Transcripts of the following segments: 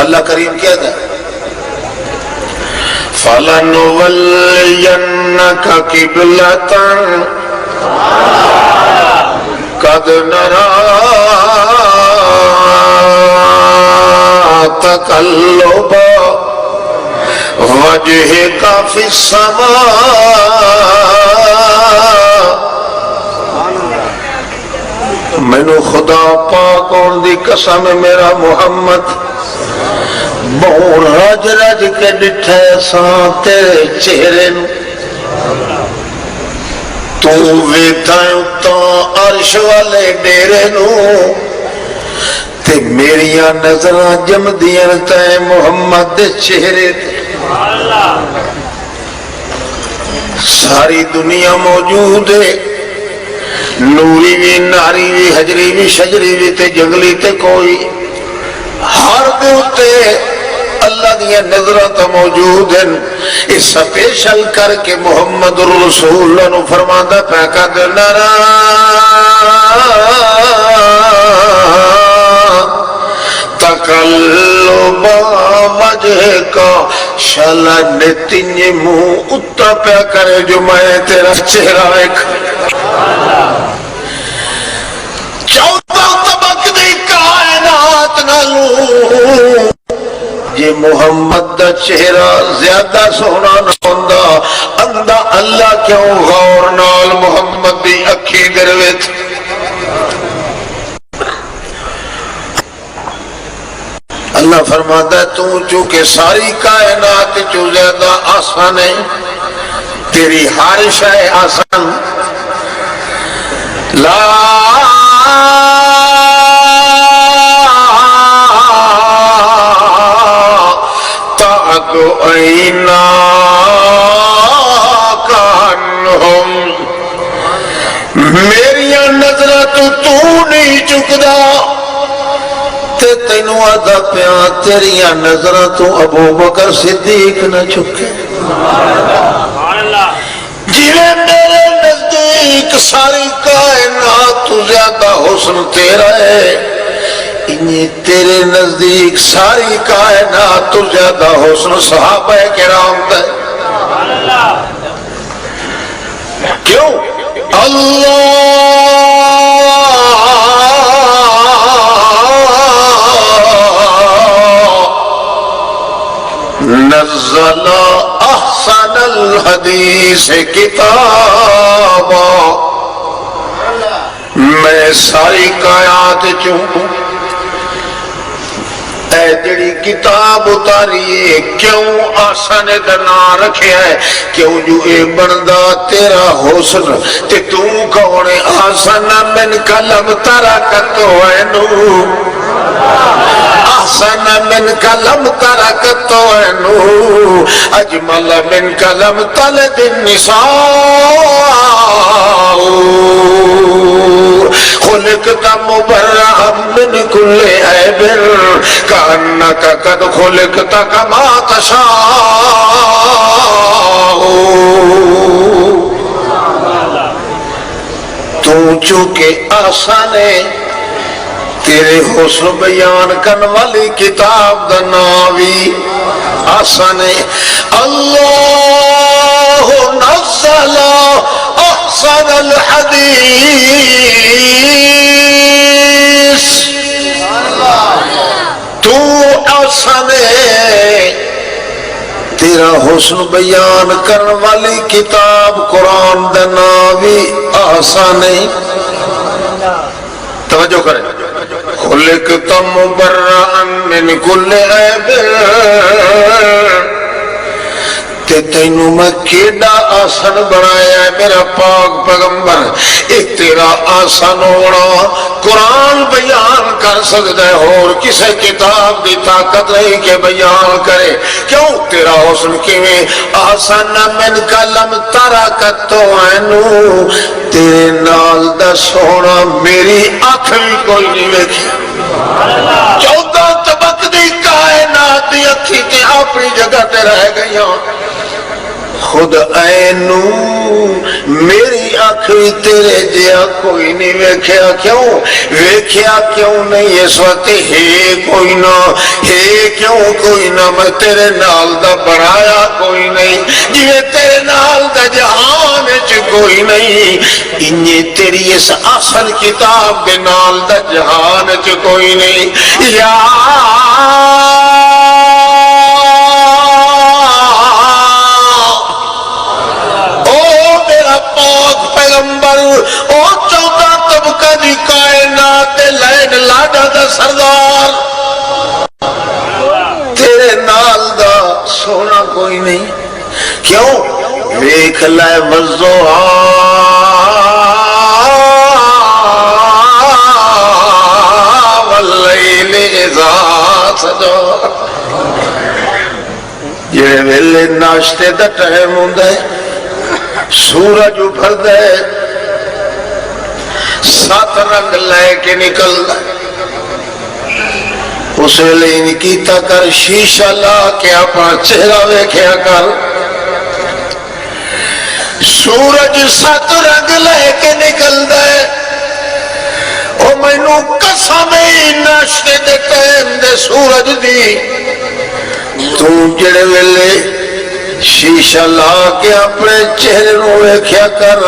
اللہ کریم کہتا ہے فَلَنُوَلِّيَنَّكَ قِبْلَةً قَدْ نَرَىٰ تَقَلُّبَ وَجْهِكَ فِي السَّمَاءِ مینو خدا پاک اور دی قسم میرا محمد بہت رج رج کے ڈٹھے ساں تیرے چہرے نو تو ویتھا اتاں عرش والے ڈیرے نو تے میریاں نظراں جمدیاں تے محمد دے چہرے تے ساری دنیا موجود ہے نوری بھی ناری بھی حجری بھی شجری بھی تے جنگلی تے کوئی ہر دوتے اللہ دیا نظرات موجود ہیں اس سپیشل کر کے محمد الرسول اللہ نو فرماندہ پیکا دنرا تقلب وجہ کا شالا نتنی منہ اتا پیا کرے جو میں تیرا چہرہ ایک چودہ طبق دی کائنات نالو یہ محمد دا چہرہ زیادہ سونا نہ ہوندہ اندہ اللہ کیوں غور نال محمد دی اکھی گرویت اللہ فرماتا ہے تو چونکہ ساری کائنات جو زیادہ آسان ہے تیری ہر شے آسان لا تعدو اینا کانہم میریاں نظرہ تو نہیں چکدا تے تینوں آدھا پیاں تیریاں نظرہ تو ابو بکر صدیق نہ چکے جیویں میرے نزدیک ساری کائنات تو زیادہ حسن تیرا ہے انہیں تیرے نزدیک ساری کائنات تو زیادہ حسن صحابہ کرام ہے کیوں نزل احسن الحدیث کتابا میں ساری کائنات چوں اے جڑی کتاب اتاری ہے کیوں آسان دنا رکھے ہے کیوں جو اے بندہ تیرا حسن تے تو کونے آسان من کلم ترکتو اینو احسن من کلم ترکتو اینو اجمل من کلم تلد النساء خلقت مبرہم من کل عیب کانکا قد خلقت کما تشاء تو چونکہ آسان ہے تیرے حسن بیان کن والی کتاب دا ناوی آسان ہے اللہ نزل احسن الحدیث تو آسان ہے تیرا حسن بیان کرن والی کتاب قرآن دا ناوی آسان ہے توجہ کریں خلقت مبرئا من کل عیب تے تینوں میں کیڑا آسان بنایا ہے میرا پاک پیغمبر ایک تیرا آسان ہونا قرآن بیان کر سکتا ہے اور کسے کتاب دی طاقت نہیں کہ بیان کرے کیوں تیرا حسن کیویں آسان من کلم ترکتو اینو تیرے نال دا سونا میری آنکھ بھی کوئی نہیں ویکھی 14 طبق دی کائنات دی اکھی تے اپنی جگہ تے رہ گئی خود اینو میری آنکھ بھی تیرے جیا کوئی نہیں ویکھیا کیوں نہیں اس وقت ہے کوئی نہ میں تیرے نال دا بنایا کوئی نہیں جویں تیرے نال دا جہان وچ کوئی نہیں انجے تیری اس اصل کتاب دے نال دا جہان وچ کوئی نہیں یا او 14 طبقہ دی کائنات لین لاڈا دا سردار تیرے نال دا سونا کوئی نہیں کیوں ویکھ لے والضحیٰ واللیل اذا سجا یہ ویلے ناشتے دا ٹائم ہوندا ہے سورج ابھر دے 7 رنگ لے کے نکل دے اسے لین کیتا کر شیشہ لا کے اپنا چہرہ ویکھیا کر سورج 7 رنگ لے کے نکل دے او مینو قسم ناشتے دے ٹائم دے سورج دی تو جڑے ویلے شیشہ لا کے اپنے چہرے نو ویکھیا کر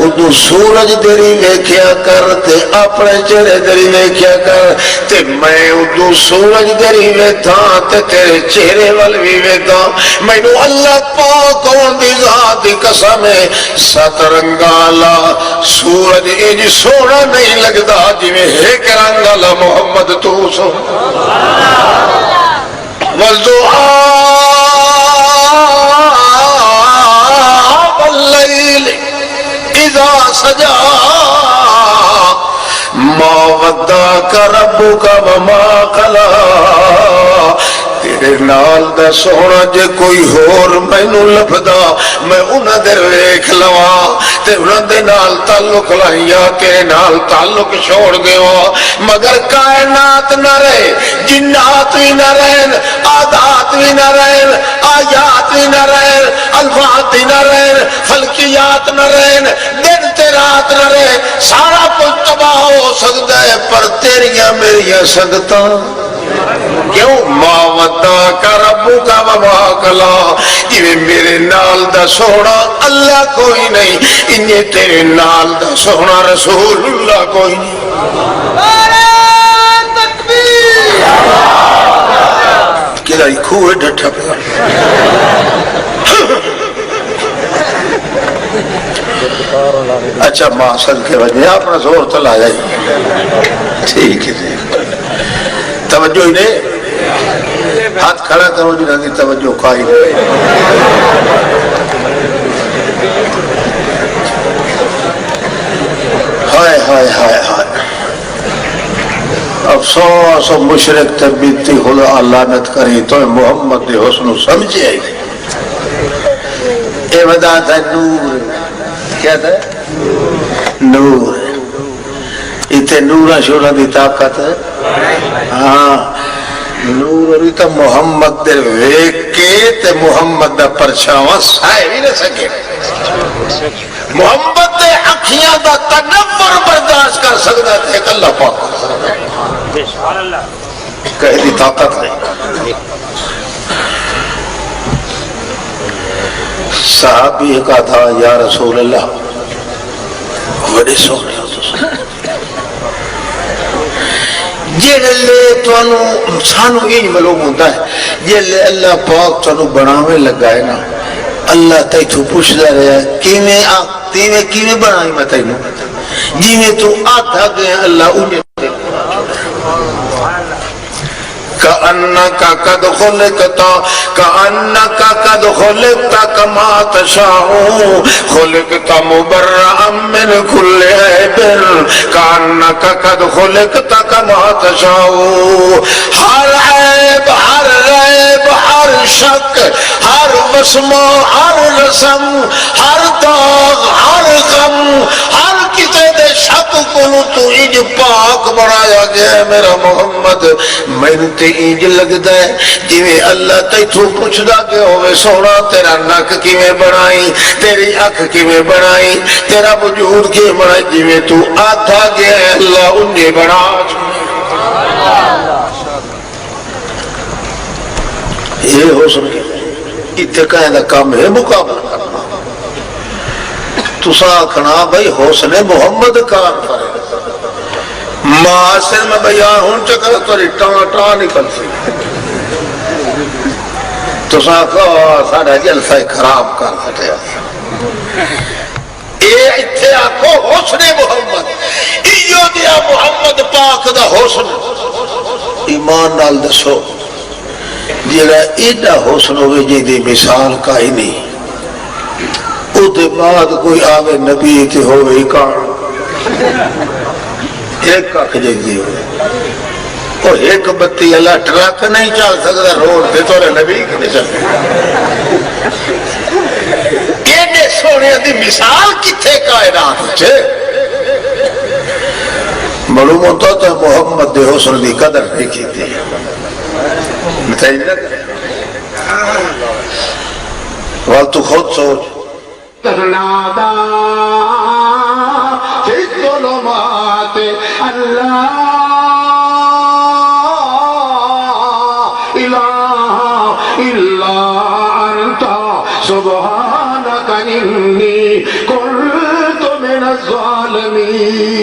ادو سورج دری ویکھیا کر تے اپنے چہرے دری ویکھیا کر تے میں ادو سورج دری ویتھا تے تیرے چہرے وال بھی ویتھا مینوں اللہ پاک دی ذات دی قسم ہے 7 رنگاں والا سورج انج سونا نہیں لگدا جویں ایک رنگ والا محمد تو سو والضحیٰ واللیل اذا سجا ما ودعک ربک وما قلی تیرے نال دا سونا جے کوئی ہور مینوں لبدا میں انہاں دے ویکھ لواں تے انہاں دے نال تعلق لایا تیرے نال تعلق چھوڑ دیواں مگر کائنات نہ رہے جنات بھی نہ رہن عادات بھی نہ رہن آیات بھی نہ رہن الفاظ بھی نہ رہن فلکیات نہ رہن دن تے رات نہ رہے سارا کچھ تباہ ہو سکتا ہے پر تیریاں میریاں سنگتاں کیوں ما ودعک ربک وما قلی یہ میرے نال دا سونا اللہ کوئی نہیں انہیں تیرے نال دا سونا رسول اللہ کوئی نہیں کدائی کھوئے ڈھٹھا پہ اچھا ماں صد کے وجہ اپنا زور تلا جائی ٹھیک ہے توجہ ہی نہیں ہاتھ کھڑا کرو جنہاں دی توجہ کائی نہیں ہائے ہائے ہائے ہائے افسوس و مشرک تبیتی خدا لعنت کری تو محمد دے حسن سمجھے آئی اے ودا تھا نور کیا تھا نور اتنے نورا شورا دی طاقت ہے ہاں نور اور اتنا محمد دے ویک کے تے محمد دا پرچاواں سائے بھی نہ سکے محمد دے اکھیاں دا تنور برداشت کر سکتا تھے کہ اللہ پاک کہہ دی طاقت نہیں صحابی کہا تھا یا رسول اللہ بڑے سونے جیلے توانو سانو یہ معلوم ہوتا ہے جیلے اللہ پاک توانو بناوے لگا ہے نا اللہ تیتو پوچھ دا رہا ہے کیویں بنائی میں تینو جیویں تو آتا گئے اللہ انہیں كأنك قد خلقت كما تشاء خلقت مبرأ من كل عيب كأنك قد خلقت كما تشاء ہر عیب ہر ریب ہر شک ہر وسم ہر رسم ہر داغ ہر غم ہر کتے دے شک کو تو انج پاک بنایا گیا ہے میرا محمد میں تے انج لگدا ہے جویں اللہ تیتھوں پوچھدا کہ ہوے سونا تیرا نک کیویں بنائی تیری اکھ کیویں بنائی تیرا وجود کیویں بنائی جویں تو آکھا گیا ہے اللہ انج بنا یہ حسن اتقاء دا کام ہے مقابلہ کرنا تسا آکھنا بھائی حسن محمد کار کرے معاصر میں بیان ہون چکر توری ٹان نکل سی تسا آکھا ساڑھا جلسہ خراب کر سکتے اے اتھے آکھو حسن محمد ایو دیا محمد پاک دا حسن ایمان نال دسو جیڑا ایڈا حسن ہوئے جی دی مثال کا ہی نہیں او دے بعد کوئی آگے نبی تے ہوئے ہی کان ایک کاک جگدی ہوئے اور ایک بتی اللہ ٹرک نہیں چل سکتا روڈ پہ تو نبی کی نہیں چل ایڈے سونے دی مثال کتھے کائنات چھے معلوم ہوتا تو محمد دے حسن دی قدر نہیں کی تھی وال تو خود سوچ نادا فی الظلمات اللہ الہ الا انت سبحانک انی کنت من الظالمین